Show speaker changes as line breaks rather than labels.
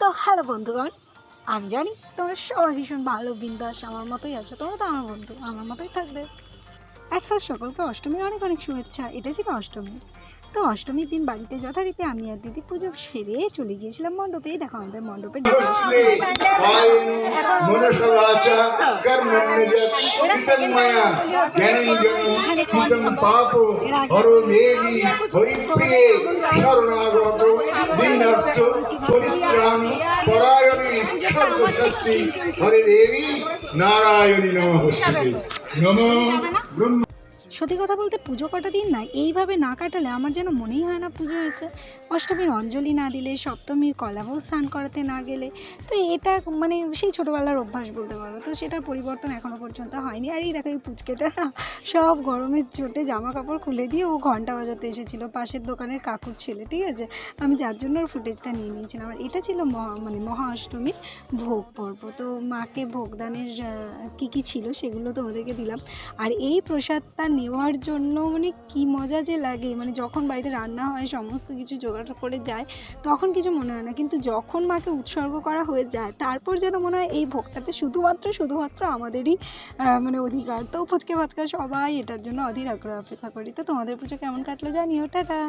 তো হ্যালো বন্ধুগণ, আমি জানি তোমরা সবাই ভীষণ ভালো বিন্দাস আমার মতোই আছো। তোমরা তো আমার বন্ধু, আমার মতোই থাকবে। অ্যাট ফার্স্ট সকলকে অষ্টমীর অনেক অনেক শুভেচ্ছা। এটা ছিল অষ্টমী। তো অষ্টমীর দিন বাড়িতে যথারীতি আমি আর দিদি পুজো সেরে চলে গিয়েছিলাম মণ্ডপে। দেখো আমাদের মণ্ডপে
হরে দেবী নারায়ণী নমস্তে নমো ব্রহ্ম।
সত্যি কথা বলতে পুজো কটা দিন না এইভাবে না কাটালে আমার যেন মনেই হয় না পুজো হয়েছে। অষ্টমীর অঞ্জলি না দিলে, সপ্তমীর কলাবউ স্নান করাতে না গেলে, তো এটা মানে সেই ছোটোবেলার অভ্যাস বলতে পারো। তো সেটার পরিবর্তন এখনও পর্যন্ত হয়নি। আর এই দেখো এই পুচকেটা না সব গরমের চোটে জামা কাপড় খুলে দিয়ে ও ঘন্টা বাজাতে এসেছিলো, পাশের দোকানের কাকুর ছেলে, ঠিক আছে। আমি যার জন্য ওর ফুটেজটা নিয়ে নিয়েছিলাম। আর এটা ছিল মহা অষ্টমীর ভোগ পর্ব। তো মাকে ভোগদানের কী ছিল সেগুলো তোমাদেরকে দিলাম। আর এই প্রসাদটা নেওয়ার জন্য মানে কি মজা যে লাগে, মানে যখন বাড়িতে রান্না হয় সমস্ত কিছু জোগাড় করে যায় তখন কিছু মনে হয় না, কিন্তু যখন মাকে উৎসর্গ করা হয়ে যায় তারপর যেন মনে হয় এই ভোগটাতে শুধুমাত্র আমাদেরই মানে অধিকার। তো ফুচকে ফাচকা সবাই এটার জন্য অধীর আগ্রহে অপেক্ষা করি। তো তোমাদের পুজো কেমন কাটলো জানিও। টাটা।